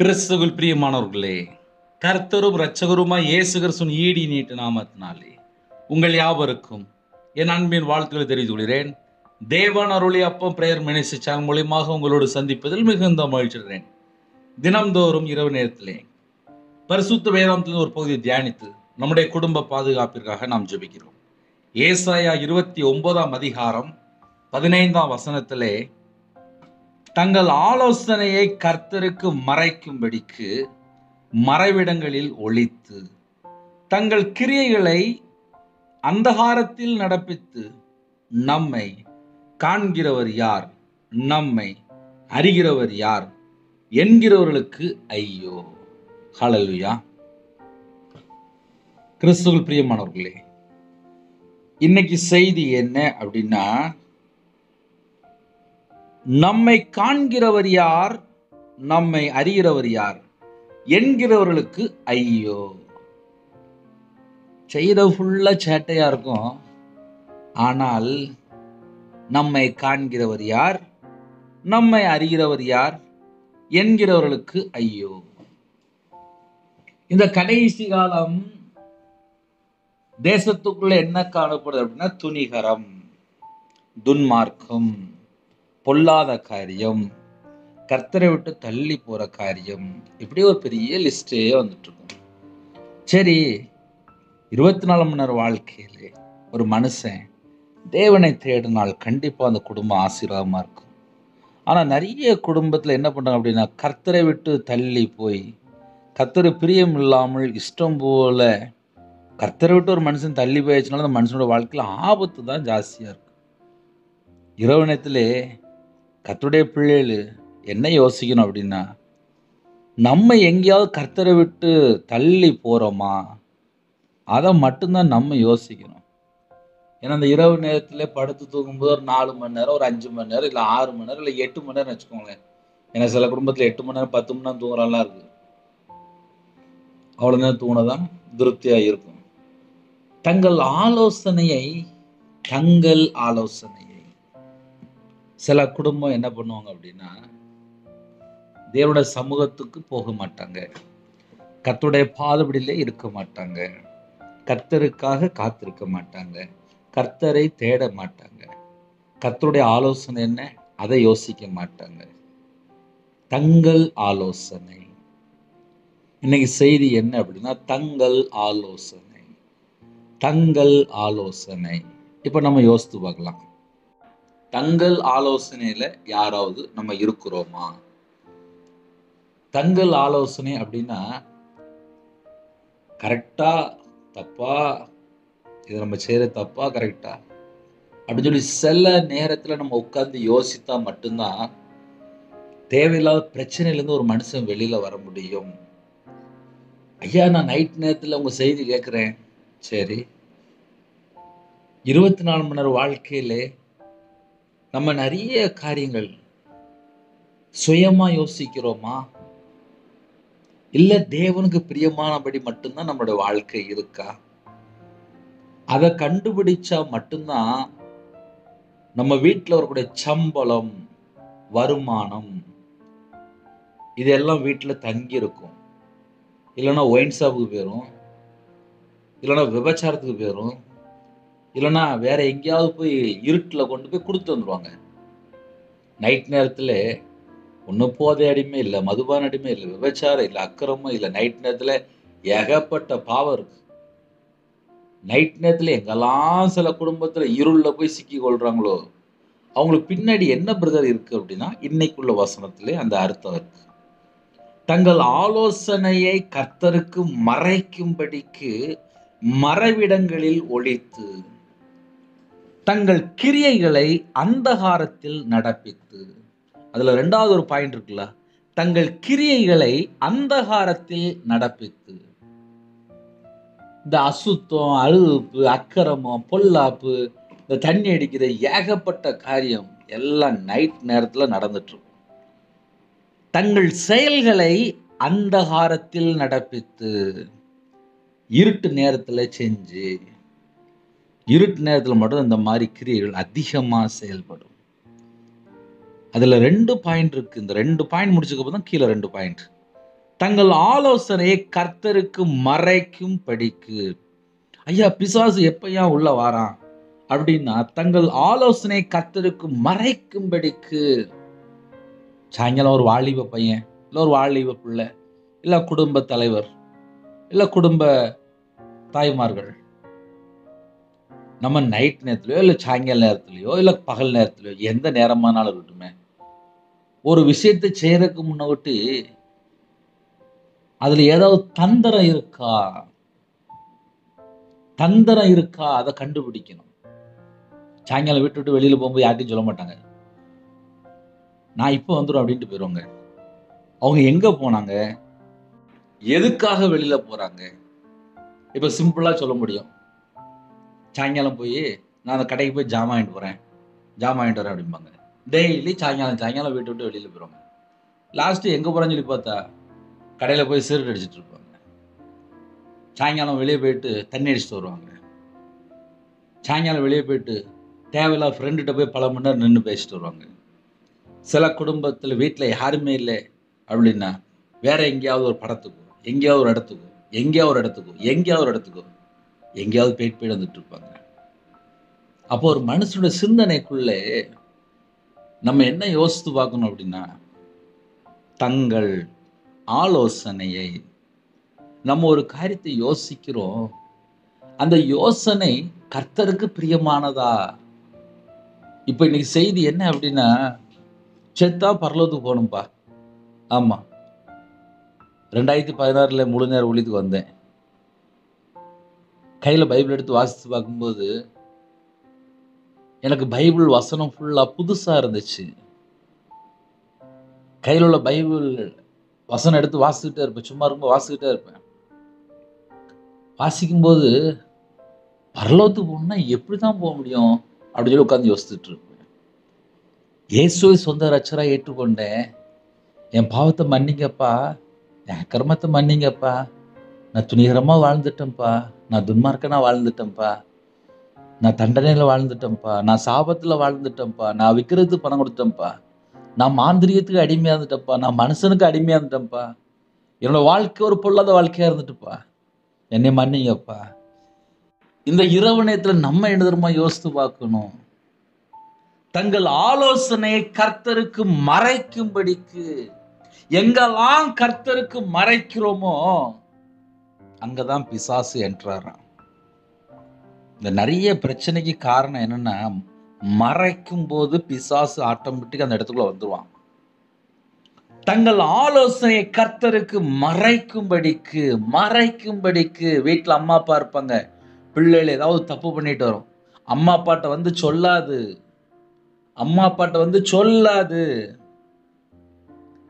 கிறிஸ்துவில் பிரியமானவர்களே, கர்த்தரும் இரட்சகருமாய் இயேசு கிறிஸ்துவின் ஈடி நீட்டு நாமத்தினாலே உங்கள் யாவருக்கும் என் அன்பின் வாழ்த்துக்களை தெரிவித்துக் கொள்கிறேன். தேவன் அருளி அப்பம் பிரேயர் மினிஸ்ட்ரி சேனல் மூலியமாக உங்களோடு சந்திப்பதில் மிகுந்த மகிழ்ச்சிகிறேன். தினம்தோறும் இரவு நேரத்திலே பரிசுத்த வேதாந்தத்தின் ஒரு பகுதியை தியானித்து நம்முடைய குடும்ப பாதுகாப்பிற்காக நாம் ஜெபிக்கிறோம். ஏசாயா 29ஆம் அதிகாரம் 15ஆம் வசனத்திலே, தங்கள் ஆலோசனையை கர்த்தருக்கு மறைக்கும்படிக்கு மறைவிடங்களில் ஒளித்து, தங்கள் கிரியைகளை அந்தகாரத்தில் நடப்பித்து, நம்மை காண்கிறவர் யார், நம்மை அறிகிறவர் யார் என்கிறவர்களுக்கு ஐயோ. ஹல்லேலூயா. கிறிஸ்துவில் பிரியமானவர்களே, இன்னைக்கு செய்தி என்ன அப்படின்னா, நம்மை காண்கிறவர் யார், நம்மை அறிகிறவர் யார் என்கிறவர்களுக்கு ஐயோ. செய்த ஃபுல்லா சேட்டையா இருக்கும், ஆனால் நம்மை காண்கிறவர் யார், நம்மை அறிகிறவர் யார் என்கிறவர்களுக்கு ஐயோ. இந்த கடைசி காலம் தேசத்துக்குள்ள என்ன காணப்படுது அப்படின்னா, துணிகரம், துன்மார்க்கம், பொல்லாத காரியம், கர்த்தரை விட்டு தள்ளி போற காரியம், இப்படி ஒரு பெரிய லிஸ்டே வந்துட்டு இருக்கும். சரி, 24 மணி நேரம் வாழ்க்கையிலே ஒரு மனுஷன் தேவனை தேடினால் கண்டிப்பா அந்த குடும்பம் ஆசீர்வாதமா இருக்கும். ஆனா நிறைய குடும்பத்துல என்ன பண்றாங்க அப்படின்னா, கர்த்தரை விட்டு தள்ளி போய் கர்த்தர் பிரியம் இல்லாமல் இஷ்டம் போல கர்த்தரை விட்டு ஒரு மனுஷன் தள்ளி போயிடுச்சுனால அந்த மனுஷனோட வாழ்க்கையில ஆபத்து தான் ஜாஸ்தியா இருக்கு. இரவு நேரத்திலே கர்த்தருடைய பிள்ளைகள் என்ன யோசிக்கணும் அப்படின்னா, நம்ம எங்கேயாவது கர்த்தரை விட்டு தள்ளி போறோமா, அதை மட்டும்தான் நம்ம யோசிக்கணும். ஏன்னா அந்த இரவு நேரத்தில் படுத்து தூங்கும்போது ஒரு 4 மணி நேரம், ஒரு 5 மணி நேரம், இல்லை 6 மணி நேரம், இல்லை 8 மணி நேரம் வச்சுக்கோங்க. ஏன்னா சில குடும்பத்தில் 8 மணி நேரம் 10 மணி நேரம் தூங்குறாலாம் இருக்கு. அவ்வளோ நேரம் தூங்கினதான் திருப்தியாக இருக்கும். தங்கள் ஆலோசனையை சில குடும்பம் என்ன பண்ணுவாங்க அப்படின்னா, தேவனுடைய சமூகத்துக்கு போக மாட்டாங்க, கர்த்தருடைய பாதபடியிலே இருக்க மாட்டாங்க, கர்த்தருக்காக காத்திருக்க மாட்டாங்க, கர்த்தரை தேட மாட்டாங்க, கர்த்தருடைய ஆலோசனை என்ன அதை யோசிக்க மாட்டாங்க. தங்கள் ஆலோசனை. இன்னைக்கு செய்தி என்ன அப்படின்னா, தங்கள் ஆலோசனை. இப்ப நம்ம யோசித்து பார்க்கலாம், தங்கள் ஆலோசனையில யாராவது நம்ம இருக்கிறோமா? தங்கள் ஆலோசனை அப்படின்னா கரெக்டா தப்பா, இதை நம்ம செய்யற தப்பா கரெக்டா அப்படின்னு சொல்லி சில நேரத்துல நம்ம உட்கார்ந்து யோசித்தா மட்டும்தான் தேவையில்லாத பிரச்சனையிலேருந்து ஒரு மனுஷன் வெளியில வர முடியும். ஐயா, நான் நைட் நேரத்துல உங்க செய்தி கேட்கிறேன். சரி, 24 மணி நேரம் வாழ்க்கையிலே நம்ம நிறைய காரியங்கள் சுயமா யோசிக்கிறோமா, இல்ல தேவனுக்கு பிரியமானபடி மட்டும்தான் நம்மளுடைய வாழ்க்கை இருக்கா? அதை கண்டுபிடிச்சா மட்டும்தான் நம்ம வீட்டில் வரக்கூடிய சம்பளம், வருமானம் இதெல்லாம் வீட்டில் தங்கி இருக்கும். இல்லைன்னா ஒயின் ஷாப்புக்கு போயிடும், இல்லைன்னா விபச்சாரத்துக்கு போயிடும், இல்லைன்னா வேற எங்கேயாவது போய் இருட்டில் கொண்டு போய் கொடுத்து வந்துடுவாங்க. நைட் நேரத்தில் ஒன்றும் போதை அடிமை இல்லை, மதுபான அடிமை இல்லை, விபச்சாரம் இல்லை, அக்கிரமம் இல்லை. நைட் நேரத்தில் ஏகப்பட்ட பாவம் இருக்கு. நைட் நேரத்தில் எங்கெல்லாம் சில குடும்பத்தில் இருளில் போய் சிக்கி கொள்றாங்களோ அவங்களுக்கு பின்னாடி என்ன பிரதர் இருக்கு அப்படின்னா, இன்னைக்குள்ள வசனத்திலே அந்த அர்த்தம் இருக்கு. தங்கள் ஆலோசனையை கர்த்தருக்கு மறைக்கும்படிக்கு மறைவிடங்களில் ஒளித்து, தங்கள் கிரியைகளை அந்தகாரத்தில் நடப்பித்து. அதுல 2வது ஒரு பாயிண்ட் இருக்குல்ல, தங்கள் கிரியைகளை அந்தகாரத்தில் நடப்பித்து. இந்த அசுத்தம், அழுப்பு, அக்கிரமம், பொல்லாப்பு, இந்த தண்ணி அடிக்கிற ஏகப்பட்ட காரியம் எல்லாம் நைட் நேரத்துல நடந்துட்டு இருக்கும். தங்கள் செயல்களை அந்தகாரத்தில் நடப்பித்து, இருட்டு நேரத்துல செஞ்சு, இருட்டு நேரத்துல மட்டும் இந்த மாதிரி கிரியைகள் அதிகமா செயல்படும். அதுல 2 பாயிண்ட் இருக்கு. இந்த 2 பாயிண்ட் முடிச்சதுக்கு அப்புறம் தான் கீழே 2 பாயிண்ட். தங்கள் ஆலோசனையை கர்த்தருக்கு மறைக்கும் படிக்கு. ஐயா, பிசாசு எப்பயா உள்ள வாரான் அப்படின்னா, தங்கள் ஆலோசனை கர்த்தருக்கு மறைக்கும்படிக்கு. சாயங்காலம் ஒரு வாலிப பையன், இல்லை ஒரு வாலிப பிள்ளை, இல்லை குடும்ப தலைவர், இல்லை குடும்ப தாய்மார்கள், நம்ம நைட் நேரத்துலையோ இல்லை சாயங்கால நேரத்துலையோ இல்லை பகல் நேரத்துலையோ எந்த நேரமானாலும் இருக்கட்டுமே, ஒரு விஷயத்தை செய்யறதுக்கு முன்னாடி அதுல ஏதாவது தந்திரம் இருக்கா அதை கண்டுபிடிக்கணும். சாயங்காலம் வீட்டு விட்டு வெளியில போகும்போது யார்ட்டையும் சொல்ல மாட்டாங்க, நான் இப்போ வந்துடும் அப்படின்ட்டு போயிடுவாங்க. அவங்க எங்க போனாங்க, எதுக்காக வெளியில போறாங்க? இப்ப சிம்பிளா சொல்ல முடியும், சாயங்காலம் போய் நான் அந்த கடைக்கு போய் ஜாமான் வாங்கிட்டு வரேன் அப்படிம்பாங்க. டெய்லி சாயங்காலம் வீட்டு விட்டு வெளியில போயிடுவாங்க. லாஸ்ட் எங்க போறேன்னு சொல்லி பார்த்தா கடையில போய் சிகரெட் அடிச்சுட்டு இருப்பாங்க. சாயங்காலம் வெளியே போயிட்டு தண்ணி அடிச்சுட்டு வருவாங்க. சாயங்காலம் வெளியே போயிட்டு தேவையில்லாத ஃப்ரெண்டுகிட்ட போய் பல மணி நேரம் நின்று பேசிட்டு வருவாங்க. சில குடும்பத்தில் வீட்டில் யாருமே இல்லை அப்படின்னா வேற எங்கேயாவது ஒரு படத்துக்கோ, எங்கேயாவது ஒரு இடத்துக்கோ போயிட்டு வந்துட்டு இருப்பாங்க. அப்போ ஒரு மனுஷனோட சிந்தனைக்குள்ளே நம்ம என்ன யோசித்து பார்க்கணும் அப்படின்னா, தங்கள் ஆலோசனையை, நம்ம ஒரு காரியத்தை யோசிக்கிறோம், அந்த யோசனை கர்த்தருக்கு பிரியமானதா? இப்ப இன்னைக்கு செய்தி என்ன அப்படின்னா, செத்தா பரலோகத்துக்கு போகணும்பா. ஆமா, 2016 முழு நேர ஊழியத்துக்கு வந்தேன். கையில பைபிள் எடுத்து வாசித்து பார்க்கும்போது எனக்கு பைபிள் வசனம் ஃபுல்லா புதுசா இருந்துச்சு. கையில் உள்ள பைபிள் வசனம் எடுத்து வாசிக்கிட்டே இருப்பேன். சும்மா இருக்கும்போது வாசிக்கிட்டே இருப்பேன். வாசிக்கும்போது பரலோகத்துக்கு போகணும்னா எப்படிதான் போக முடியும் அப்படின்னு சொல்லி உட்காந்து யோசிச்சுட்டு இருப்பேன். இயேசுவை சொந்த ரட்சரா ஏற்றுக்கொண்டேன். என் பாவத்தை மன்னிங்கப்பா, என் கர்மத்தை மன்னிங்கப்பா, நான் துணிகரமா வாழ்ந்துட்டேன்ப்பா, நான் துன்மார்க்கனா வாழ்ந்துட்டேன்ப்பா, நான் தண்டனையில வாழ்ந்துட்டேன்ப்பா, நான் சாபத்துல வாழ்ந்துட்டேன்ப்பா, நான் விற்கிறதுக்கு பணம் கொடுத்தேன்ப்பா, நான் மாந்திரியத்துக்கு அடிமையா இருந்துட்டேன்ப்பா, நான் மனுஷனுக்கு அடிமையா இருந்துட்டேன்ப்பா, என்னோட வாழ்க்கை ஒரு பொல்லாத வாழ்க்கையா இருந்துட்டுப்பா, என்னை மன்னிங்கப்பா. இந்த இரவு நேரத்துல நம்ம என்ன தெரியுமா யோசித்து பார்க்கணும், தங்கள் ஆலோசனையை கர்த்தருக்கு மறைக்கும்படிக்கு. எங்கெல்லாம் கர்த்தருக்கு மறைக்கிறோமோ அங்கதான் பிசாசு என்றாராம். இந்த நிறைய பிரச்சனைக்கு காரணம் என்னன்னா, மறைக்கும் போது பிசாசு ஆட்டோமேட்டிக்கா அந்த இடத்துக்குள்ள வந்துருவான். தங்கள் ஆலோசனையை கர்த்தருக்கு மறைக்கும்படிக்கு. வீட்டுல அம்மா அப்பா இருப்பாங்க, பிள்ளைகள் ஏதாவது தப்பு பண்ணிட்டு வரும், அம்மா அப்பாட்ட வந்து சொல்லாது.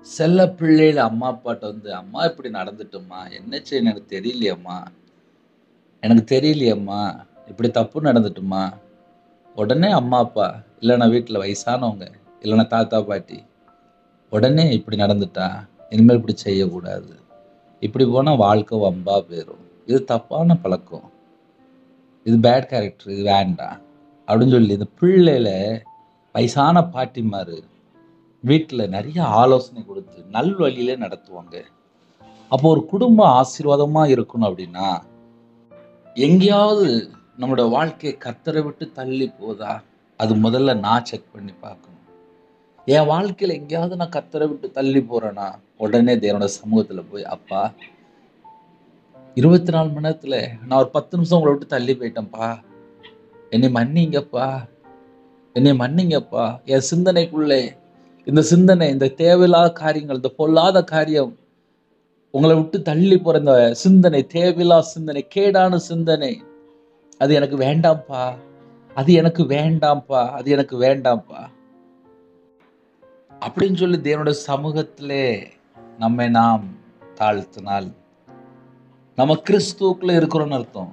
செல்ல பிள்ளைகள் அம்மா அப்பாட்ட வந்து, அம்மா இப்படி நடந்துட்டோம்மா, என்ன செய்ய எனக்கு தெரியலையம்மா, இப்படி தப்பு நடந்துட்டுமா. உடனே அம்மா அப்பா, இல்லைன்னா வீட்டில் வயசானவங்க, இல்லைன்னா தாத்தா பாட்டி, உடனே இப்படி நடந்துட்டா, இனிமேல் இப்படி செய்யக்கூடாது, இப்படி போனால் வாழ்க்கை வம்பா போயிடும், இது தப்பான பழக்கம், இது பேட் கேரக்டர், இது வேண்டாம் அப்படின்னு சொல்லி இந்த பிள்ளையில வயசான பாட்டிமாரு வீட்டில் நிறைய ஆலோசனை கொடுத்து நல்வழியிலே நடத்துவாங்க. அப்போ ஒரு குடும்பம் ஆசீர்வாதமா இருக்கணும் அப்படின்னா, எங்கேயாவது நம்மளோட வாழ்க்கையை கர்த்தரை விட்டு தள்ளி போதா, அது முதல்ல நான் செக் பண்ணி பார்க்கணும். என் வாழ்க்கையில எங்கேயாவது நான் கர்த்தரை விட்டு தள்ளி போறேன்னா, உடனே தேவனோட சமூகத்துல போய், அப்பா 24 மணி நேரத்துல நான் ஒரு 10 நிமிஷம் உங்களை விட்டு தள்ளி போயிட்டேன்ப்பா, என்னை மன்னிங்கப்பா. என் சிந்தனைக்குள்ளே இந்த தேவையில்லாத காரியங்கள், இந்த பொல்லாத காரியம், உங்களை விட்டு தள்ளி போற இந்த சிந்தனை, தேவையில்லாத சிந்தனை, கேடான சிந்தனை, அது எனக்கு வேண்டாம்ப்பா அப்படின்னு சொல்லி தேவனுடைய சமூகத்திலே நம்மை நாம் தாழ்த்தினால் நம்ம கிறிஸ்துவுக்குள்ள இருக்கிறோம்னு அர்த்தம்.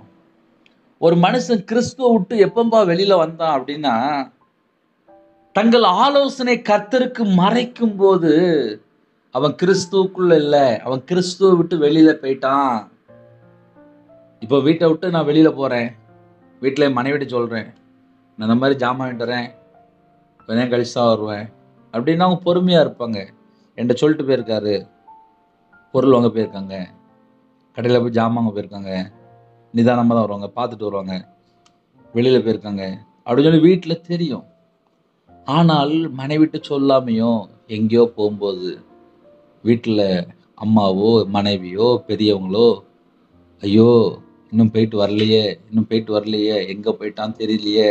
ஒரு மனுஷன் கிறிஸ்துவை விட்டு எப்பம்பா வெளியில வந்தான் அப்படின்னா, தங்கள் ஆலோசனை கர்த்தருக்கு மறைக்கும் போது அவன் கிறிஸ்துவுக்குள்ள இல்லை, அவன் கிறிஸ்துவை விட்டு வெளியில போயிட்டான். இப்போ வீட்டை விட்டு நான் வெளியில போறேன், வீட்டில் என் மனைவிட்டு சொல்றேன், நான் இந்த மாதிரி ஜாமான் வாங்கிட்டு வரேன், கொஞ்சம் கழிச்சா வருவேன் அப்படின்னா அவங்க பொறுமையா இருப்பாங்க. என்கிட்ட சொல்லிட்டு போயிருக்காரு, பொருள் வாங்க போயிருக்காங்க, கடையில் போய் ஜாமான் வாங்க போயிருக்காங்க, நிதானமாக தான் வருவாங்க, பார்த்துட்டு வருவாங்க, வெளியில் போயிருக்காங்க அப்படின்னு சொல்லி வீட்டில் தெரியும். ஆனால் மனைவிட்டு சொல்லாமையோ எங்கேயோ போகும்போது வீட்டில் அம்மாவோ மனைவியோ பெரியவங்களோ, ஐயோ இன்னும் போயிட்டு வரலையே, இன்னும் போயிட்டு வரலையே, எங்கே போயிட்டான்னு தெரியலையே,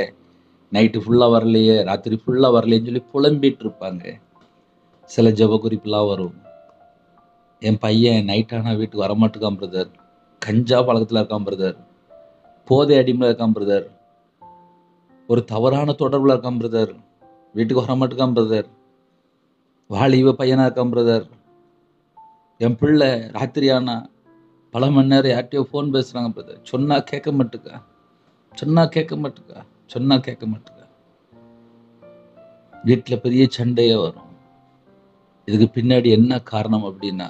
நைட்டு ஃபுல்லாக வரலையே, ராத்திரி ஃபுல்லாக வரலையேன்னு சொல்லி புலம்பிட்டு இருப்பாங்க. சில ஜெப குறிப்புலாம் வரும். என் பையன் நைட் ஆனால் வீட்டுக்கு வரமாட்டுக்கான் பிரதர், கஞ்சா பழக்கத்தில் இருக்கான் பிரதர், போதை அடிமையில் இருக்கான் பிரதர், ஒரு தவறான தொடர்பில் இருக்கான் பிரதர், வீட்டுக்கு வரமாட்டுக்கான் பிரதர், வாலிப பையனாக இருக்கான் பிரதர், என் பிள்ளை ராத்திரி ஆனா பல மணி நேரம் யார்கிட்டயோ ஃபோன் பேசுகிறாங்க பிரதர், சொன்னா கேட்க மாட்டுக்கா, சொன்னா கேட்க மாட்டுக்கா, சொன்னா கேட்க மாட்டுக்கா. வீட்டில் பெரிய சண்டையே வரும். இதுக்கு பின்னாடி என்ன காரணம் அப்படின்னா,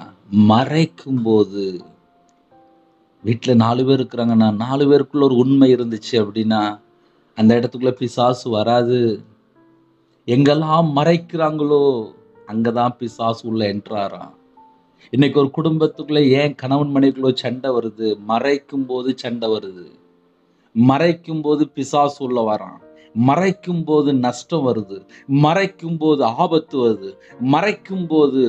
மறைக்கும் போது வீட்டில் 4 பேர் இருக்கிறாங்கன்னா 4 பேருக்குள்ள ஒரு உண்மை இருந்துச்சு அப்படின்னா அந்த இடத்துக்குள்ள பிசாசு வராது. எங்கெல்லாம் மறைக்கிறாங்களோ அங்கதான் பிசாசு உள்ள என்ட்ராராம். இன்னைக்கு ஒரு குடும்பத்துக்குள்ள ஏன் கணவன் மனைவிக்குள்ள சண்டை வருது? மறைக்கும் போது சண்டை வருது, மறைக்கும் போது பிசாசு உள்ள வரான், மறைக்கும் போது நஷ்டம் வருது, மறைக்கும் போது ஆபத்து வருது, மறைக்கும் போது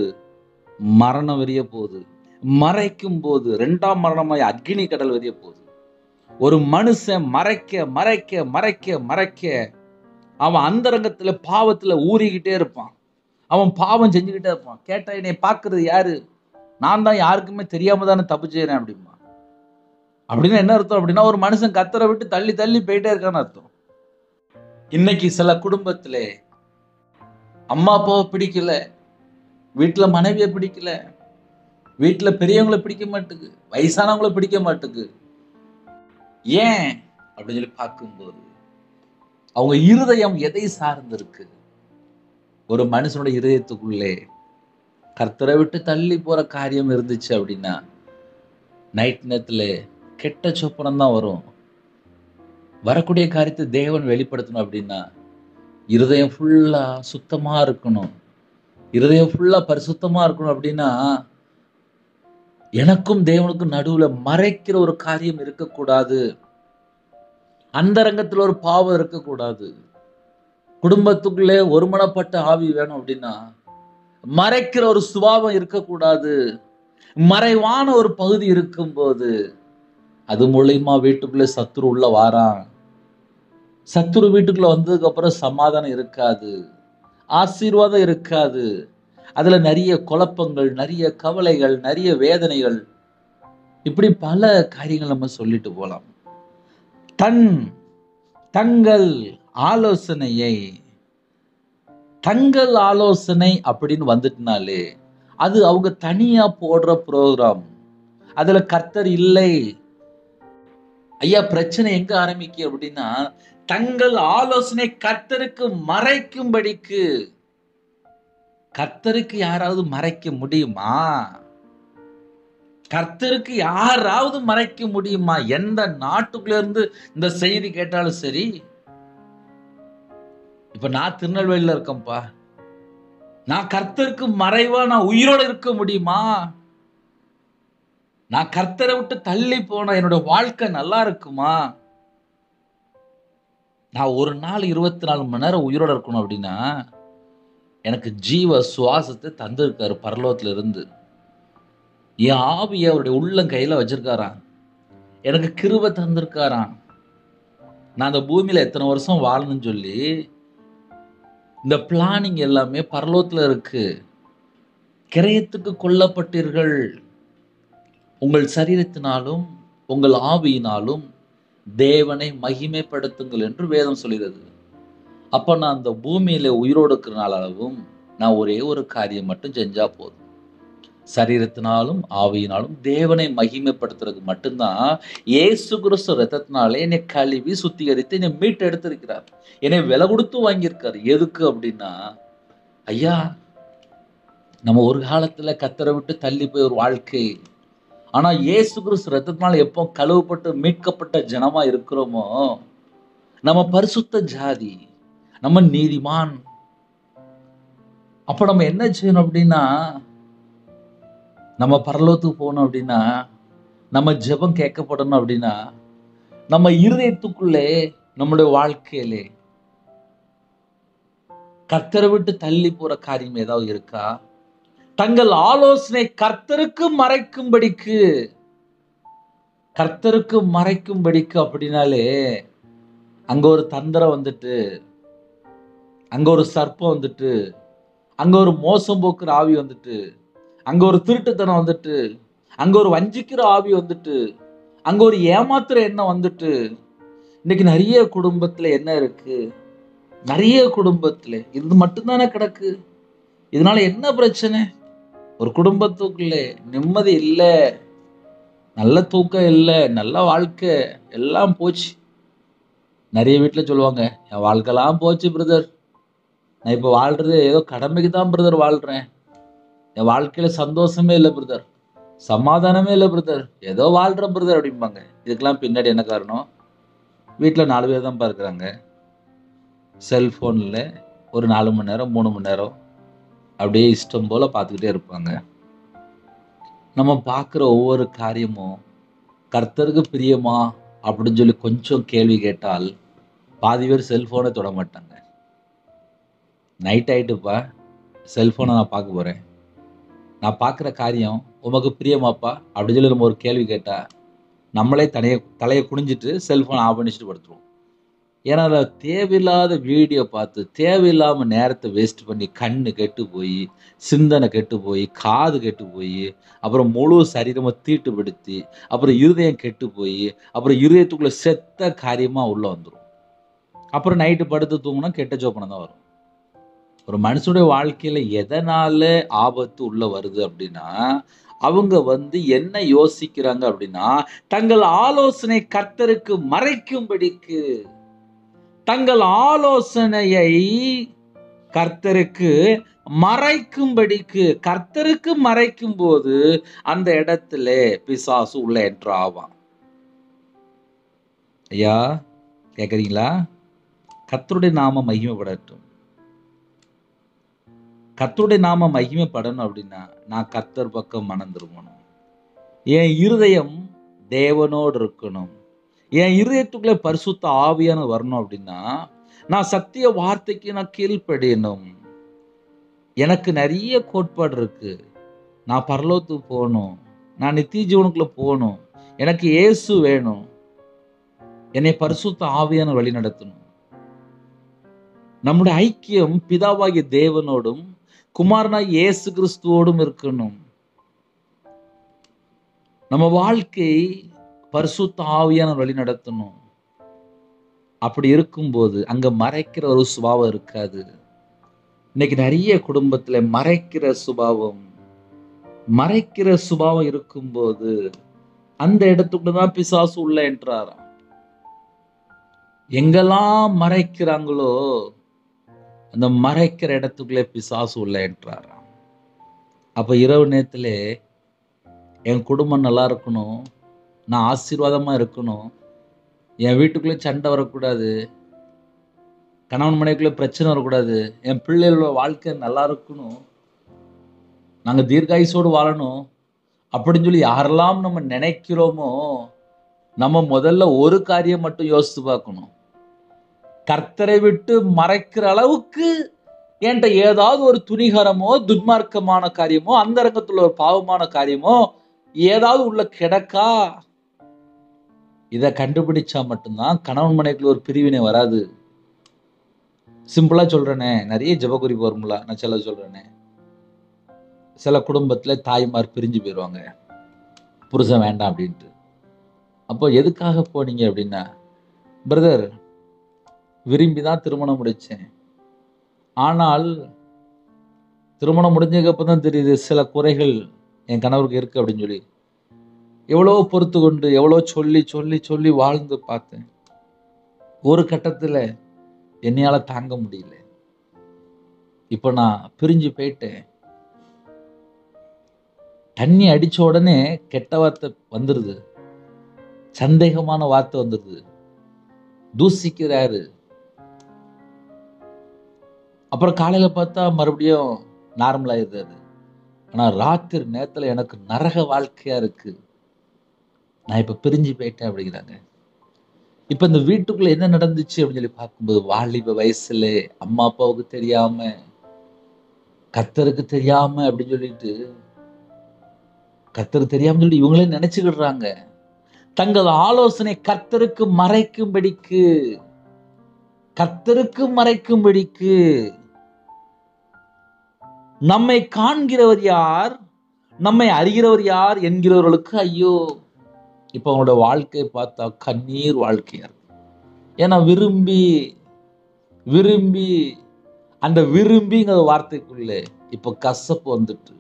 மரணம் வெறிய போகுது, மறைக்கும் போது 2ஆம் மரணமாய் அக்னி கடல் வெறிய போகுது. ஒரு மனுஷன் மறைக்க மறைக்க மறைக்க மறைக்க அவன் அந்தரங்கத்துல பாவத்துல ஊறிக்கிட்டே இருப்பான். அவன் பாவம் செஞ்சுக்கிட்டே இருப்பான். கேட்டா என்னை பார்க்கறது யாரு? நான் தான் யாருக்குமே தெரியாம தானே தப்பு செய்யறேன் அப்படிமா. அப்படின்னு என்ன அர்த்தம் அப்படின்னா, ஒரு மனுஷன் கத்தரை விட்டு தள்ளி தள்ளி போயிட்டே இருக்கான்னு அர்த்தம். இன்னைக்கு சில குடும்பத்திலே அம்மா அப்பாவை பிடிக்கல, வீட்டுல மனைவியை பிடிக்கல, வீட்டுல பெரியவங்களை பிடிக்க மாட்டுக்கு, வயசானவங்களை பிடிக்க மாட்டுக்கு. ஏன் அப்படின்னு சொல்லி பார்க்கும்போது அவங்க இருதயம் எதை சார்ந்து இருக்கு? ஒரு மனுஷனோட இருதயத்துக்குள்ளே கர்த்தரை விட்டு தள்ளி போற காரியம் இருந்துச்சு அப்படின்னா நைட் நேரத்துல கெட்ட சொப்பனம் தான் வரும். வரக்கூடிய காரியத்தை தேவன் வெளிப்படுத்தணும் அப்படின்னா இருதயம் ஃபுல்லா சுத்தமா இருக்கணும், இருதயம் ஃபுல்லா பரிசுத்தமா இருக்கணும். அப்படின்னா எனக்கும் தேவனுக்கும் நடுவுல மறைக்கிற ஒரு காரியம் இருக்கக்கூடாது, அந்தரங்கத்துல ஒரு பாவம் இருக்கக்கூடாது. குடும்பத்துக்குள்ளே ஒருமனப்பட்ட ஆவி வேணும் அப்படின்னா மறைக்கிற ஒரு சுபாவம் இருக்கக்கூடாது. மறைவான ஒரு பகுதி இருக்கும்போது அது மூலியமா வீட்டுக்குள்ளே சத்துரு உள்ள வாரான். சத்துரு வீட்டுக்குள்ள வந்ததுக்கு அப்புறம் சமாதானம் இருக்காது, ஆசீர்வாதம் இருக்காது. அதுல நிறைய குழப்பங்கள், நிறைய கவலைகள், நிறைய வேதனைகள், இப்படி பல காரியங்கள் நம்ம சொல்லிட்டு போலாம். தங்கள் ஆலோசனை அப்படின்னு வந்துட்டுனாலே அது அவங்க தனியா போடுற ப்ரோக்ராம், அதுல கர்த்தர் இல்லை. ஐயா பிரச்சனை எங்க ஆரம்பிக்கு அப்படின்னா, தங்கள் ஆலோசனை கர்த்தருக்கு மறைக்கும்படிக்கு. கர்த்தருக்கு யாராவது மறைக்க முடியுமா? கர்த்தருக்கு யாராவது மறைக்க முடியுமா? எந்த நாட்டுக்குள்ள இருந்து இந்த செய்தி கேட்டாலும் சரி. இப்ப நான் திருநெல்வேலியில இருக்கேன்ப்பா, நான் கர்த்தருக்கு மறைவா நான் உயிரோட இருக்க முடியுமா? நான் கர்த்தரை விட்டு தள்ளி போனா என்னோட வாழ்க்கை நல்லா இருக்குமா? நான் ஒரு நாள் 24 மணி நேரம் உயிரோட இருக்கணும் அப்படின்னா எனக்கு ஜீவ சுவாசத்தை தந்திருக்காரு பரலோகத்துல இருந்து. என் ஆவியை அவருடைய உள்ளம் கையில வச்சிருக்காராம், எனக்கு கிருபை தந்திருக்காராம். நான் அந்த பூமியில எத்தனை வருஷம் வாழணும்னு சொல்லி இந்த பிளானிங் எல்லாமே பரலோகத்துல இருக்கு. கிரயத்துக்கு கொல்லப்பட்டீர்கள், உங்கள் சரீரத்தினாலும் உங்கள் ஆவியினாலும் தேவனை மகிமைப்படுத்துங்கள் என்று வேதம் சொல்கிறது. அப்ப நான் அந்த பூமியில உயிரோடு இருக்கிறனாலும் நான் ஒரே ஒரு காரியம் மட்டும் செஞ்சா போதும், சரீரத்தினாலும் ஆவியினாலும் தேவனை மகிமைப்படுத்துறதுக்கு மட்டும்தான். இயேசு கிறிஸ்து ரத்தத்தினாலே என்னை கழுவி சுத்திகரித்து என்னை மீட்டு எடுத்திருக்கிறார், என்னை விலை கொடுத்து வாங்கியிருக்காரு. எதுக்கு அப்படின்னா, ஐயா நம்ம ஒரு காலத்துல கத்தரை விட்டு தள்ளி போய் ஒரு வாழ்க்கை, ஆனா இயேசு கிறிஸ்து ரத்தத்தினால எப்போ கழுவப்பட்டு மீட்கப்பட்ட ஜனமா இருக்கிறோமோ நம்ம பரிசுத்த ஜாதி, நம்ம நீதிமான். அப்ப நம்ம என்ன செய்யணும் அப்படின்னா, நம்ம பரலோகத்துக்கு போகணும் அப்படின்னா, நம்ம ஜெபம் கேட்கப்படணும் அப்படின்னா, நம்ம இருதயத்துக்குள்ளே, நம்முடைய வாழ்க்கையிலே கர்த்தரை விட்டு தள்ளி போற காரியம் ஏதாவது இருக்கா? தங்கள் ஆலோசனை கர்த்தருக்கு மறைக்கும்படிக்கு அப்படின்னாலே, அங்க ஒரு தந்திரம் வந்துட்டு, அங்க ஒரு சர்ப்பம் வந்துட்டு, அங்க ஒரு மோசம் போக்குற ஆவி வந்துட்டு, அங்க ஒரு திருட்டுத்தனம் வந்துட்டு, அங்க ஒரு வஞ்சிக்கிற ஆவி வந்துட்டு, அங்க ஒரு ஏமாத்துற எண்ணம் வந்துட்டு, இன்னைக்கு நிறைய குடும்பத்துல என்ன இருக்கு? நிறைய குடும்பத்துல இது மட்டும்தானே கிடக்கு. இதனால என்ன பிரச்சனை? ஒரு குடும்பத்துக்குள்ளே நிம்மதி இல்ல, நல்ல தூக்கம் இல்ல, நல்ல வாழ்க்கை எல்லாம் போச்சு. நிறைய வீட்டுல சொல்லுவாங்க, என் வாழ்க்கைலாம் போச்சு பிரதர். நான் இப்ப வாழ்றது ஏதோ கடமைக்கு தான் பிரதர் வாழ்றேன். என் வாழ்க்கையில சந்தோஷமே இல்லை பிரதர், சமாதானமே இல்லை பிரதர், ஏதோ வாழ்றேன் பிரதர் அப்படிம்பாங்க. இதுக்கெல்லாம் பின்னாடி என்ன காரணம்? வீட்டுல 4 பேர் தான் இருக்கிறாங்க. செல்போன்ல ஒரு 4 மணி நேரம் 3 மணி நேரம் அப்படியே இஷ்டம் போல பார்த்துக்கிட்டே இருப்பாங்க. நம்ம பார்க்குற ஒவ்வொரு காரியமும் கர்த்தருக்கு பிரியமா அப்படின்னு சொல்லி கொஞ்சம் கேள்வி கேட்டால் பாதி பேர் செல்போனை தொட மாட்டாங்க. நைட் ஆயிட்டுப்பா, செல்போனை நான் பார்க்க போறேன், நான் பார்க்குற காரியம் உமக்கு பிரியமாப்பா அப்படின்னு சொல்லி நம்ம ஒரு கேள்வி கேட்டா நம்மளே தலையை குனிஞ்சிட்டு செல்போன் ஆஃப் பண்ணிச்சுட்டு படுத்துருவோம். ஏன்னா அதில் தேவையில்லாத வீடியோ பார்த்து தேவையில்லாம நேரத்தை வேஸ்ட் பண்ணி கண்ணு கெட்டு போய், சிந்தனை கெட்டு போய், காது கெட்டு போய், அப்புறம் முழு சரீரமா தீட்டுப்படுத்தி, அப்புறம் இருதயம் கெட்டு போய், அப்புறம் இருதயத்துக்குள்ள செத்த காரியமா உள்ள வந்துடும். அப்புறம் நைட்டு படுத்து தூங்கினா கெட்ட ஜோப்பனம் தான் வரும். ஒரு மனுஷனுடைய வாழ்க்கையில எதனால ஆபத்து உள்ள வருது அப்படின்னா, அவங்க என்ன யோசிக்கிறாங்க அப்படின்னா, தங்கள் ஆலோசனை கர்த்தருக்கு மறைக்கும்படிக்கு, தங்கள் ஆலோசனையை கர்த்தருக்கு கர்த்தருக்கு மறைக்கும் போது அந்த இடத்துல பிசாசு உள்ள என்ட்ரு ஆவான். ஐயா கேக்குறீங்களா? கர்த்தருடைய நாம மகிமைப்படட்டும். கர்த்தருடைய நாம மகிமைப்படணும் அப்படின்னா நான் கர்த்தர் பக்கம் மனம் திரும்பணும். என் இருதயம் தேவனோடு இருக்கணும். என் இருதயத்துக்குள்ள பரிசுத்த ஆவியான வரணும் அப்படின்னா நான் சத்திய வார்த்தைக்கு நான் கீழ்ப்படியணும். எனக்கு நிறைய கோட்பாடு இருக்கு. நான் பரலோகத்துக்கு போகணும், நான் நித்திய ஜீவனுக்குள்ள போகணும், எனக்கு இயேசு வேணும், என்னை பரிசுத்த ஆவியான வழி நடத்தணும். நம்முடைய ஐக்கியம் பிதாவாகிய தேவனோடும் குமாரனாகிய இயேசு கிறிஸ்துவோடும் இருக்கணும். நம்ம வாழ்க்கை பரிசுத்த ஆவியான வழி நடத்தணும். அப்படி இருக்கும்போது அங்க மறைக்கிற ஒரு சுபாவம் இருக்காது. இன்னைக்கு நிறைய குடும்பத்துல மறைக்கிற சுபாவம் இருக்கும்போது அந்த இடத்துக்குள்ளதான் பிசாசு உள்ள என்றாராம். எங்கெல்லாம் மறைக்கிறாங்களோ அந்த மறைக்கிற இடத்துக்குள்ளே பிசாசு உள்ள என்றாராம். அப்ப இரவு நேரத்திலே என் குடும்பம் நல்லா இருக்கணும், நான் ஆசீர்வாதமா இருக்கணும், என் வீட்டுக்குள்ளே சண்டை வரக்கூடாது, கணவன் மனைவிக்குள்ளே பிரச்சனை வரக்கூடாது, என் பிள்ளைகளோட வாழ்க்கை நல்லா இருக்கணும், நாங்க தீர்காயுசோடு வாழணும் அப்படின்னு சொல்லி யாரெல்லாம் நம்ம நினைக்கிறோமோ நம்ம முதல்ல ஒரு காரியம் மட்டும் யோசித்து பார்க்கணும். கர்த்தரை விட்டு மறைக்கிற அளவுக்கு என்கிட்ட ஏதாவது ஒரு துணிகரமோ துன்மார்க்கமான காரியமோ அந்த ரங்கத்துல ஒரு பாவமான காரியமோ ஏதாவது உள்ள கிடக்கா? இதை கண்டுபிடிச்சா மட்டும்தான் கணவன் மனைவிக்குள்ள ஒரு பிரிவினை வராது. சிம்பிளா சொல்றேனே, நிறைய ஜெபக்குறிப்பு வரும்ல, நான் சொல்றேனே. சில குடும்பத்துல தாய்மார் பிரிஞ்சு போயிடுவாங்க, புருஷன் வேண்டாம் அப்படின்ட்டு. அப்போ எதுக்காக போனீங்க அப்படின்னா, பிரதர் விரும்பிதான் திருமணம் முடிச்சேன், ஆனால் திருமணம் முடிஞ்சதுக்கு அப்புறம் தான் தெரியுது சில குறைகள் என் கணவருக்கு இருக்கு அப்படின்னு சொல்லி எவ்வளோ பொறுத்து கொண்டு எவ்வளோ சொல்லி சொல்லி சொல்லி வாழ்ந்து பார்த்தேன். ஒரு கட்டத்துல என்னையால தாங்க முடியல. இப்ப நான் பிரிஞ்சு போயிட்டேன். தண்ணி அடிச்ச உடனே கெட்ட வார்த்தை வந்துருது, சந்தேகமான வார்த்தை வந்துருது, தூசிக்கிறாரு. அப்புறம் காலையில பார்த்தா மறுபடியும் நார்மல் ஆயிடுறாரு. ஆனா ராத்திரி நேரத்துல எனக்கு நரக வாழ்க்கையா இருக்கு. நான் இப்ப பிரிஞ்சு போயிட்டேன் அப்படிங்கிறாங்க. இப்ப இந்த வீட்டுக்குள்ள என்ன நடந்துச்சு அப்படின்னு சொல்லி பார்க்கும்போது, வாலிப வயசுல அம்மா அப்பாவுக்கு தெரியாம, கர்த்தருக்கு தெரியாம அப்படின்னு சொல்லிட்டு, கர்த்தருக்கு தெரியாம சொல்லி இவங்களே நினைச்சுக்கிடுறாங்க. தங்கள் ஆலோசனை கர்த்தருக்கு மறைக்கும்படிக்கு, கர்த்தருக்கு மறைக்கும்படிக்கு நம்மை காண்கிறவர் யார், நம்மை அறிகிறவர் யார் என்கிறவர்களுக்கு ஐயோ. இப்ப அவங்களோட வாழ்க்கையை பார்த்தா கண்ணீர் வாழ்க்கையா இருக்கு. ஏன்னா விரும்பி விரும்பி அந்த விரும்பிங்கிற வார்த்தைக்குள்ள இப்ப கசப்பு வந்துட்டு,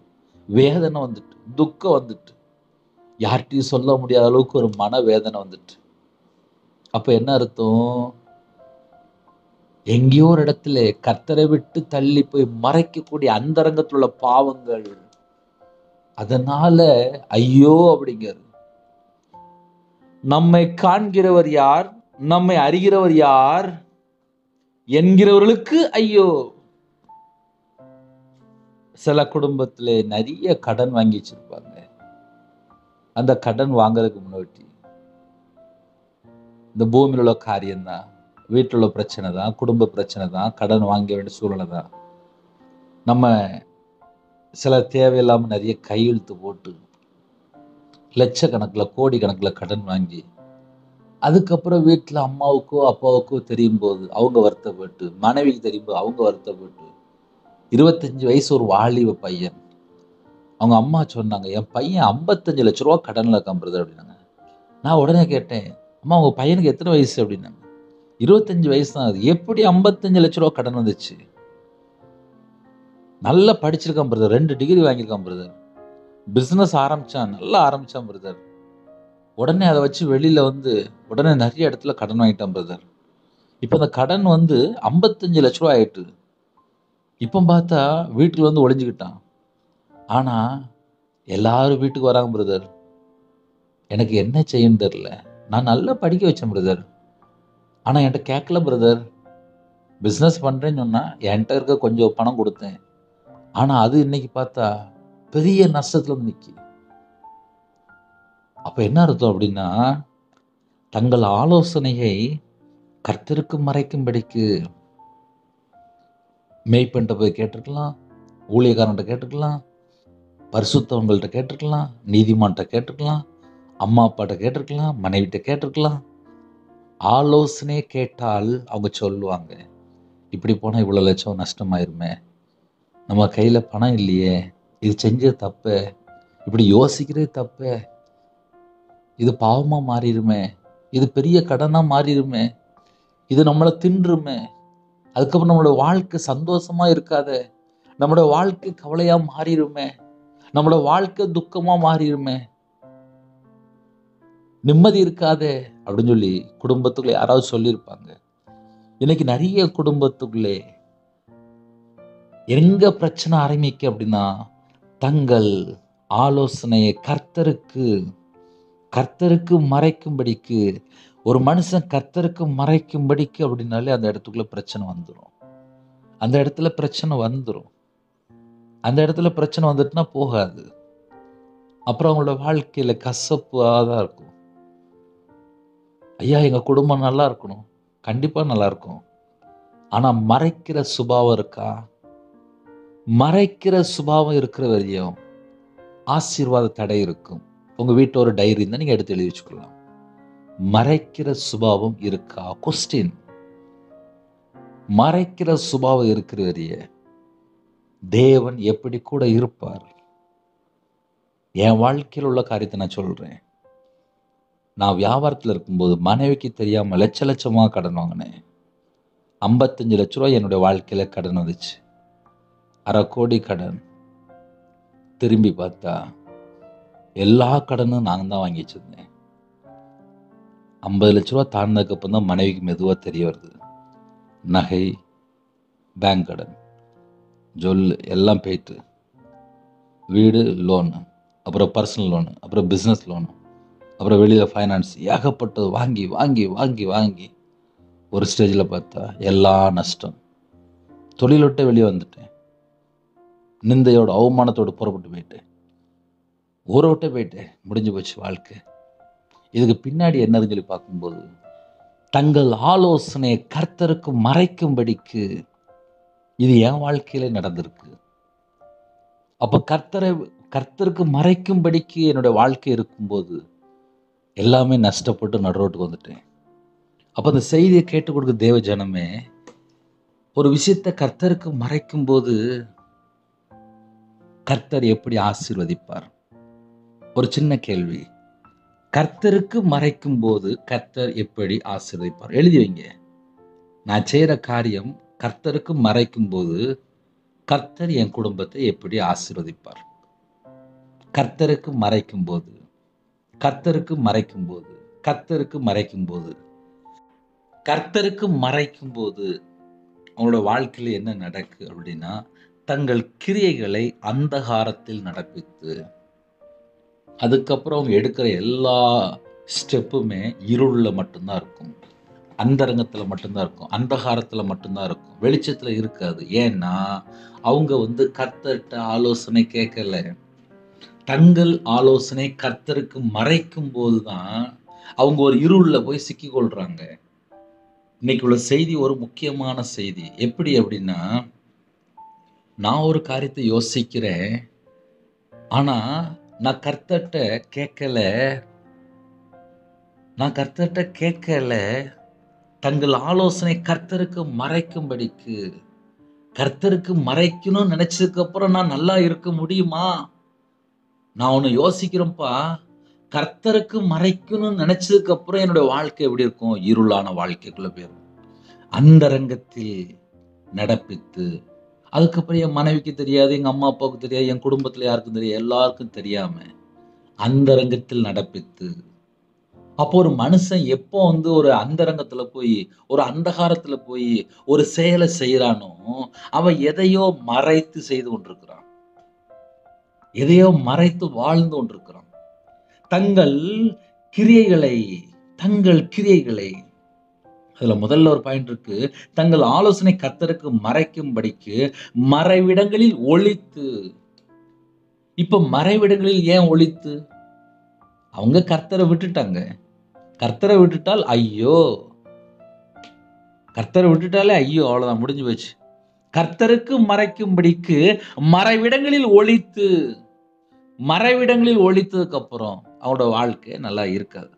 வேதனை வந்துட்டு, துக்கம் வந்துட்டு, யார்கிட்டயும் சொல்ல முடியாத அளவுக்கு ஒரு மன வேதனை வந்துட்டு. அப்ப என்ன அர்த்தம்? எங்கேயோ ஒரு இடத்துல கர்த்தரை விட்டு தள்ளி போய் மறைக்கக்கூடிய அந்தரங்கத்தில் உள்ள பாவங்கள், அதனால ஐயோ அப்படிங்கிறது. நம்மை காண்கிறவர் யார், நம்மை அறிகிறவர் யார் என்கிறவர்களுக்கு ஐயோ. சில குடும்பத்துல நிறைய கடன் வாங்கி வச்சிருப்பாங்க. அந்த கடன் வாங்குறதுக்கு முன்னாடி இந்த பூமியில் உள்ள காரியம்தான், வீட்டில் உள்ள பிரச்சனை தான், குடும்ப பிரச்சனை தான், கடன் வாங்க வேண்டிய சூழ்நிலை தான். நம்ம சில தேவையில்லாம நிறைய கையெழுத்து போட்டு லட்சக்கணக்கில் கோடி கணக்கில் கடன் வாங்கி, அதுக்கப்புறம் வீட்டில் அம்மாவுக்கோ அப்பாவுக்கோ தெரியும் போது அவங்க வருத்தப்பட்டு, மனைவிக்கு தெரியும் போது அவங்க வருத்தப்பட்டு, 25 வயசு ஒரு வாலிப பையன், அவங்க அம்மா சொன்னாங்க, என் பையன் 55 லட்ச ரூபா கடன்ல இருக்கான் பிரதர் அப்படின்னாங்க. நான் உடனே கேட்டேன், அம்மா உங்க பையனுக்கு எத்தனை வயசு அப்படின்னாங்க. 25 வயசு தான். அது எப்படி 55 லட்ச ரூபா கடன் வந்துச்சு? நல்லா படிச்சிருக்கான் பிரதர், 2 டிகிரி வாங்கியிருக்கான் பிரதர், பிசினஸ் ஆரம்பிச்சான், நல்லா ஆரம்பிச்சான் பிரதர். உடனே அதை வச்சு வெளியில வந்து உடனே நிறைய இடத்துல கடன் வாங்கிட்டான் பிரதர். இப்ப அந்த கடன் வந்து 55 லட்ச ரூபா ஆயிட்டு. இப்ப பார்த்தா வீட்டுல வந்து ஒளிஞ்சுக்கிட்டான். ஆனா எல்லாரும் வீட்டுக்கு வராங்க பிரதர். எனக்கு என்ன செய்யன்னு தெரியல. நான் நல்லா படிக்க வச்சேன் பிரதர், ஆனா என்கிட்ட கேட்கல பிரதர். பிசினஸ் பண்றேன்னு சொன்னா என்கிட்ட இருக்க கொஞ்சம் பணம் கொடுத்தேன், ஆனா அது இன்னைக்கு பார்த்தா பெரிய நஷ்டத்துல வந்து நிக்கி. அப்ப என்ன அர்த்தம் அப்படின்னா, தங்கள் ஆலோசனையை கர்த்தருக்கு மறைக்கும்படிக்கு மேய்ப்பன்ட்ட போய் கேட்டிருக்கலாம், ஊழியக்காரன்ட்ட கேட்டிருக்கலாம், பரிசுத்தவங்கள்ட்ட கேட்டிருக்கலாம், நீதிமான்ட்ட கேட்டிருக்கலாம், அம்மா அப்பாட்ட கேட்டிருக்கலாம், மனைவிட்ட கேட்டிருக்கலாம். ஆலோசனையை கேட்டால் அவங்க சொல்லுவாங்க, இப்படி போனா இவ்வளவு லட்சம் நஷ்டமாயிருமே, நம்ம கையில பணம் இல்லையே, இது செஞ்ச தப்பு, இப்படி யோசிக்கிறதே தப்பு, இது பாவமா மாறிடுமே, இது பெரிய கடனா மாறிடுமே, இது நம்மளை தின்றுமே, அதுக்கப்புறம் நம்மளோட வாழ்க்கை சந்தோஷமா இருக்காது, நம்மளோட வாழ்க்கை கவலையா மாறிடுமே, நம்மளோட வாழ்க்கை துக்கமா மாறிடுமே, நிம்மதி இருக்காதே அப்படின்னு சொல்லி குடும்பத்துக்குள்ள யாராவது சொல்லியிருப்பாங்க. இன்னைக்கு நிறைய குடும்பத்துக்குள்ளே எங்க பிரச்சனை ஆரம்பிக்க அப்படின்னா, தங்கள் ஆலோசனையை கர்த்தருக்கு மறைக்கும்படிக்கு. ஒரு மனுஷன் கர்த்தருக்கு மறைக்கும்படிக்கு அப்படின்னாலே அந்த இடத்துக்குள்ள பிரச்சனை வந்துடும். அந்த இடத்துல பிரச்சனை வந்துடும். அந்த இடத்துல பிரச்சனை வந்துட்டுனா போகாது. அப்புறம் அவங்களோட வாழ்க்கையில கசப்பாதான் இருக்கும். ஐயா எங்க குடும்பம் நல்லா இருக்கணும், கண்டிப்பா நல்லா இருக்கும். ஆனா மறைக்கிற சுபாவம் இருக்கா? மறைக்கிற சுபாவம் இருக்கிற வரையும் ஆசீர்வாத தடை இருக்கும். உங்க வீட்டில் ஒரு டைரி இருந்தா நீங்க எடுத்து எழுதி வச்சுக்கலாம். மறைக்கிற சுபாவம் இருக்கா? கொஸ்டின். மறைக்கிற சுபாவம் இருக்கிற வரைய தேவன் எப்படி கூட இருப்பார்? என் வாழ்க்கையில் உள்ள காரியத்தை நான் சொல்றேன். நான் வியாபாரத்தில் இருக்கும்போது மனைவிக்கு தெரியாம லட்சமா கடன் வாங்கினேன். 55 லட்ச ரூபாய் என்னுடைய வாழ்க்கையில கடன் வந்துச்சு. 1/2 கோடி கடன். திரும்பி பார்த்தா எல்லா கடனும் நான் தான் வாங்கி வச்சிருந்தேன். 50 லட்ச ரூபா தாண்டினதுக்கு அப்புறம் தான் மனைவிக்கு மெதுவா தெரிய வருது. நகை, பேங்க் கடன், ஜொல்லு எல்லாம் போயிட்டு, வீடு லோனு, அப்புறம் பர்சனல் லோனு, அப்புறம் பிஸ்னஸ் லோனு, அப்புறம் வெளியில் ஃபைனான்ஸ், ஏகப்பட்டது வாங்கி வாங்கி வாங்கி வாங்கி ஒரு ஸ்டேஜில் பார்த்தா எல்லா நஷ்டம். தொழில் விட்டு வெளியே வந்துட்டேன். நிந்தையோட அவமானத்தோடு புறப்பட்டு போயிட்டு ஊரை விட்டே போயிட்டு முடிஞ்சு போச்சு வாழ்க்கை. இதுக்கு பின்னாடி என்னதுன்னு சொல்லி பார்க்கும்போது, தங்கள் ஆலோசனையை கர்த்தருக்கு மறைக்கும்படிக்கு இது என் வாழ்க்கையில நடந்திருக்கு. அப்ப கர்த்தருக்கு மறைக்கும்படிக்கு என்னுடைய வாழ்க்கை இருக்கும்போது எல்லாமே நஷ்டப்பட்டு நடுரோட்டுக்கு வந்துட்டேன். அப்ப அந்த செய்தியை கேட்டு கொடுக்க தேவ ஜனமே, ஒரு விஷயத்தை கர்த்தருக்கு மறைக்கும் போது கர்த்தர் எப்படி ஆசீர்வதிப்பார்? ஒரு சின்ன கேள்வி. கர்த்தருக்கு மறைக்கும் போது கர்த்தர் எப்படி ஆசீர்வதிப்பார்? எழுதி வைங்க. நான் செய்யற காரியம் கர்த்தருக்கு மறைக்கும் போது கர்த்தர் என் குடும்பத்தை எப்படி ஆசீர்வதிப்பார்? கர்த்தருக்கு மறைக்கும் போது கர்த்தருக்கு மறைக்கும் போது கர்த்தருக்கு மறைக்கும் போது கர்த்தருக்கு மறைக்கும் போது அவங்களோட வாழ்க்கையில என்ன நடக்கு அப்படின்னா, தங்கள் கிரியைகளை அந்தகாரத்தில் நடப்பித்து, அதுக்கப்புறம் அவங்க எடுக்கிற எல்லா ஸ்டெப்புமே இருள்ல மட்டும்தான் இருக்கும். அந்தரங்கத்துல மட்டும்தான் இருக்கும். அந்தகாரத்துல மட்டும்தான் இருக்கும். வெளிச்சத்துல இருக்காது. ஏன்னா அவங்க கர்த்தர்ட்ட ஆலோசனை கேட்கல. தங்கள் ஆலோசனை கர்த்தருக்கு மறைக்கும் போதுதான் அவங்க ஒரு இருள்ல போய் சிக்கி கொள்றாங்க. இன்னைக்கு உள்ள செய்தி ஒரு முக்கியமான செய்தி. எப்படி அப்படின்னா, நான் ஒரு காரியத்தை யோசிக்கிறேன். ஆனா நான் கர்த்தர்ட்ட கேட்கல. தங்கள் ஆலோசனை கர்த்தருக்கு மறைக்கும்படிக்கு. கர்த்தருக்கு மறைக்கணும்னு நினைச்சதுக்கு அப்புறம் நான் நல்லா இருக்க முடியுமா? நான் ஒண்ணு யோசிக்கிறேன்ப்பா. கர்த்தருக்கு மறைக்கணும்னு நினைச்சதுக்கு அப்புறம் என்னுடைய வாழ்க்கை எப்படி இருக்கும்? இருளான வாழ்க்கைக்குள்ள போயிரும். அந்தரங்கத்தில் நடப்பித்து, அதுக்கப்புறம் என் மனைவிக்கு தெரியாது, எங்க அம்மா அப்பாவுக்கு தெரியாது, என் குடும்பத்துல யாருக்கும் தெரியாது, எல்லாருக்கும் தெரியாம அந்தரங்கத்தில் நடப்பித்து. அப்போ ஒரு மனுஷன் எப்போ ஒரு அந்தரங்கத்துல போய், ஒரு அந்தகாரத்துல போய் ஒரு செயலை செய்யறானோ, அவன் எதையோ மறைத்து செய்து கொண்டிருக்கிறான். எதையோ மறைத்து வாழ்ந்து கொண்டிருக்கிறான். தங்கள் கிரியைகளை அதுல முதல்ல ஒரு பாயிண்ட் இருக்கு. தங்கள் ஆலோசனை கர்த்தருக்கு மறைக்கும்படிக்கு மறைவிடங்களில் ஒளித்து. இப்ப மறைவிடங்களில் ஏன் ஒளித்து? அவங்க கர்த்தரை விட்டுட்டாங்க. கர்த்தரை விட்டுட்டால் ஐயோ, கர்த்தரை விட்டுட்டாலே ஐயோ, அவ்வளவுதான், முடிஞ்சு போச்சு. கர்த்தருக்கு மறைக்கும்படிக்கு மறைவிடங்களில் ஒளித்து. மறைவிடங்களில் ஒளித்ததுக்கு அப்புறம் அவனோட வாழ்க்கை நல்லா இருக்காது.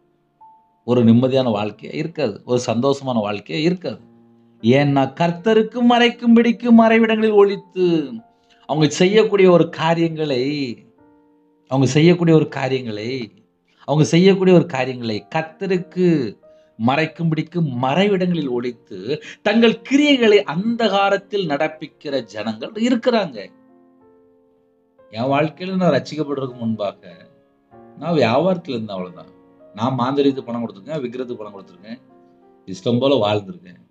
ஒரு நிம்மதியான வாழ்க்கையா இருக்காது. ஒரு சந்தோஷமான வாழ்க்கையா இருக்காது. ஏன்னா கர்த்தருக்கு மறைக்கும்படிக்கு மறைவிடங்களில் ஒளித்து அவங்க செய்யக்கூடிய ஒரு காரியங்களை கர்த்தருக்கு மறைக்கும்படிக்கு மறைவிடங்களில் ஒளித்து தங்கள் கிரியைகளை அந்தகாரத்தில் நடப்பிக்கிற ஜனங்கள் இருக்கிறாங்க. என் வாழ்க்கையில நான் ரட்சிக்கப்படுறதுக்கு முன்பாக நான் வியாபாரத்துல இருந்தேன். அவ்வளவுதான். நான் மாந்திரிகத்துக்கு பணம் கொடுத்துருக்கேன், விக்கிரத்துக்கு பணம் கொடுத்துருக்கேன், இஷ்டம் போல வாழ்ந்திருக்கேன்.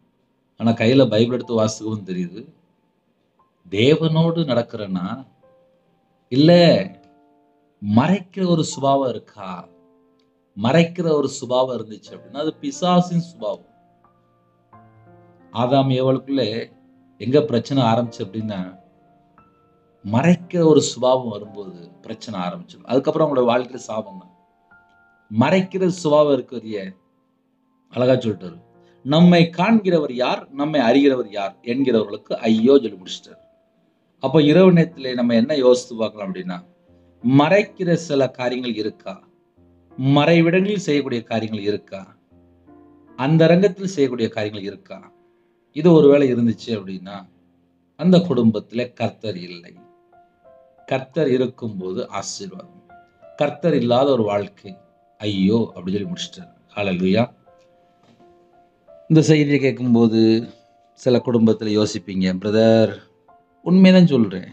ஆனா கையில பைபிள் எடுத்து வாசிக்கவும் தெரியுது. தேவனோடு நடக்கிறேன்னா இல்ல மறைக்கிற ஒரு சுபாவம் இருக்கா? மறைக்கிற ஒரு சுபாவம் இருந்துச்சு அப்படின்னா அது பிசாசின் சுபாவம். ஆதாம் ஏவாளுக்குள்ள எங்க பிரச்சனை ஆரம்பிச்சு அப்படின்னா, மறைக்கிற ஒரு சுபாவம் வரும்போது பிரச்சனை ஆரம்பிச்சிடும். அதுக்கப்புறம் அவங்களோட வாழ்க்கையில சாபம் தான். மறைக்கிற சுபாவம் இருக்கிறது அழகா சொல்லிட்டாரு. நம்மை காண்கிறவர் யார், நம்மை அறிகிறவர் யார் என்கிறவர்களுக்கு ஐயோ சொல்லி முடிச்சிட்டாரு. அப்ப இரவு நேரத்திலே நம்ம என்ன யோசித்து பார்க்கலாம் அப்படின்னா, மறைக்கிற சில காரியங்கள் இருக்கா? மறைவிடங்களில் செய்யக்கூடிய காரியங்கள் இருக்கா? அந்த ரங்கத்தில் செய்யக்கூடிய காரியங்கள் இருக்கா? இது ஒருவேளை இருந்துச்சு அப்படின்னா அந்த குடும்பத்துல கர்த்தர் இல்லை. கர்த்தர் இருக்கும்போது ஆசீர்வாதம். கர்த்தர் இல்லாத ஒரு வாழ்க்கை ஐயோ அப்படி சொல்லி முடிச்சிட்டாரு. ஹல்லேலூயா. இந்த செய்தியை கேட்கும்போது சில குடும்பத்துல யோசிப்பீங்க, பிரதர் உண்மைதான் சொல்றேன்,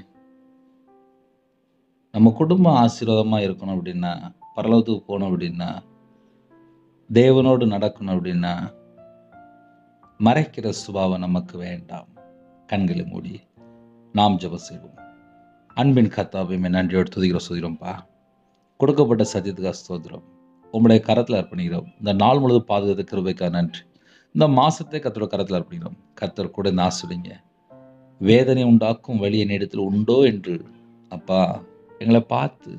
நம்ம குடும்பம் ஆசீர்வாதமா இருக்கணும் அப்படின்னா, பரலோகத்துக்கு போகணும் அப்படின்னா, தேவனோடு நடக்கணும் அப்படின்னா மறைக்கிற சுபாவம் நமக்கு வேண்டாம். கண்களை மூடி நாம் ஜெபம் செய்வோம். அன்பின் கர்த்தாவே, நன்றியோடு துதிக்கிறோம்ப்பா. கொடுக்கப்பட்ட சத்தியத்துக்காக ஸ்தோத்திரம். உங்களுடைய கரத்தில் அர்ப்பணிக்கிறோம். இந்த நாள் முழுவதும் பாதுகாத்த கிருபைக்காக நன்றி. இந்த மாசத்தை கர்த்தரோட கரத்தில் அர்ப்பணிக்கிறோம். கர்த்தர் கூட இந்த ஆசிரியங்க வேதனை உண்டாக்கும் வழி என்னிடத்தில் உண்டோ என்று அப்பா எங்களை பார்த்து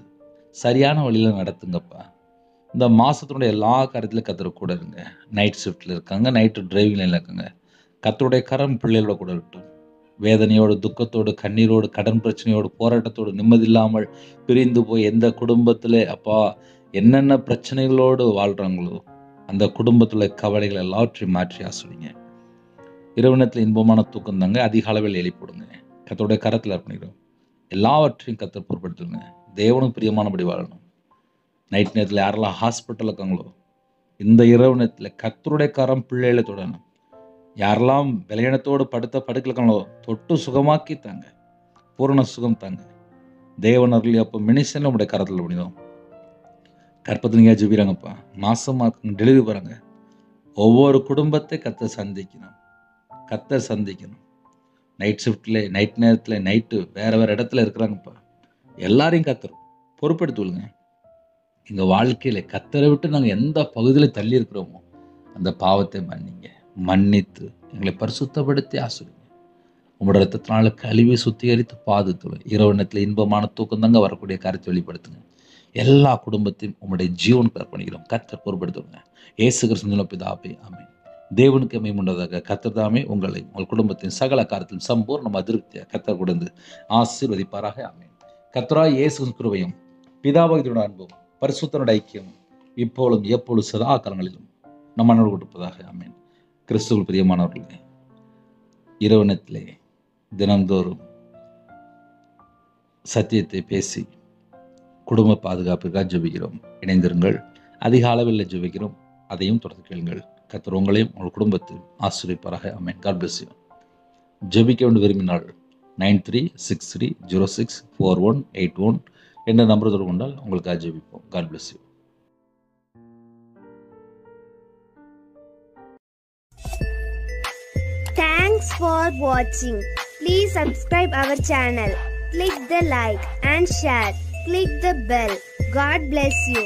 சரியான வழியில் நடத்துங்கப்பா. இந்த மாதத்தினுடைய எல்லா காரியத்திலும் கத்தரை கூட இருங்க. நைட் ஷிஃப்ட்டில் இருக்காங்க, நைட்டு டிரைவிங் லைனில் இருக்காங்க. கத்தருடைய கரம் பிள்ளைகளோட கூட இருக்கட்டும். வேதனையோடு, துக்கத்தோடு, கண்ணீரோடு, கடன் பிரச்சனையோடு, போராட்டத்தோடு, நிம்மதி இல்லாமல் பிரிந்து போய் எந்த குடும்பத்தில் அப்பா என்னென்ன பிரச்சனைகளோடு வாழ்கிறாங்களோ அந்த குடும்பத்தில் கவலைகள் எல்லாவற்றையும் மாற்றி ஆசுவீங்க. இரவினத்தில் இன்பமான தூக்கம் தாங்க. அதிக அளவில் எழுப்பிவிடுங்க. கத்தருடைய கரத்தில் அர்ப்பணிக்கிறோம். எல்லாவற்றையும் கத்தர் பொருட்படுத்துங்க. தேவனும் பிரியமானபடி வாழணும். நைட் நேரத்தில் யாரெல்லாம் ஹாஸ்பிட்டலில் இருக்காங்களோ இந்த இரவு நேரத்தில் கத்தருடைய கரம் பிள்ளைகளை தொடணும். யாரெல்லாம் விளையாணத்தோடு படுக்கையில் இருக்காங்களோ தொட்டு சுகமாக்கி தாங்க, பூரண சுகம் தாங்க. தேவன் அருளி அப்போ மினிஷனில் உங்களுடைய கரத்தில் முடியும். கற்பத்தில் நீங்கள் ஜெபிக்கிறாங்கப்பா, மாசமாக இருக்குங்க, டெலிவரி போகிறாங்க. ஒவ்வொரு குடும்பத்தை கத்தர் சந்திக்கணும். நைட் ஷிஃப்டில், நைட் நேரத்தில், நைட்டு வேறு இடத்துல இருக்கிறாங்கப்பா. எல்லாரையும் கத்தரும் பொறுப்பெடுத்துவிடுங்க. எங்கள் வாழ்க்கையில் கத்தரை விட்டு நாங்கள் எந்த பகுதியில் தள்ளி இருக்கிறோமோ அந்த பாவத்தை மன்னித்து எங்களை பரிசுத்தப்படுத்தி ஆசிரியங்க. உங்களோட ரத்தத்தினால கழுவி சுத்திகரித்து பாதுத்துள்ள இரவு நேரத்தில் இன்பமான தூக்கம் தாங்க வரக்கூடிய காரியத்தை வெளிப்படுத்துங்க. எல்லா குடும்பத்தையும் உங்களுடைய ஜீவனுக்கு அர்ப்பணிக்கிறோம். கத்தர் பொறுப்படுத்துங்க. இயேசு கிறிஸ்துவின் பிதாவே, ஆமென். தேவனுக்கு மேம்பட்டதாக கத்தர் தாமே உங்களை உங்கள் குடும்பத்தின் சகல காரியத்திலும் சம்பூர்ண அதிருப்தியாக கத்தர் கொடுத்து ஆசீர்வதிப்பாராக, ஆமென். கர்த்தராகிய இயேசு கிருபையும் பிதாவாகிய அன்பும் பரிசுத்தனுடைய ஐக்கியம் இப்பொழுதும் எப்பொழுதும் சதா காலங்களிலும் நம்ம அன்போடு கொடுப்பதாக, ஆமென். கிறிஸ்துவுக்குள் பிரியமானவர்களே, இரவு நேரத்திலே தினந்தோறும் சத்தியத்தை பேசி குடும்ப பாதுகாப்பிற்காக ஜெபிக்கிறோம். இணைந்திருங்கள். அதிக அளவில் ஜெபிக்கிறோம். அதையும் தொடர்ந்து கேளுங்கள். கர்த்தர் உங்களையும் உங்கள் குடும்பத்தையும் ஆசீர்வதிப்பாராக, ஆமென். God bless you. ஜெபிக்க வேண்டும் விரும்பினால் 9363064181 என்ற நம்பர் தொடர்பு கொண்டால் உங்களுக்காக ஜெபிப்போம். God bless you. Thanks for watching. Please subscribe our channel. Click the like and share. Click the bell. God bless you.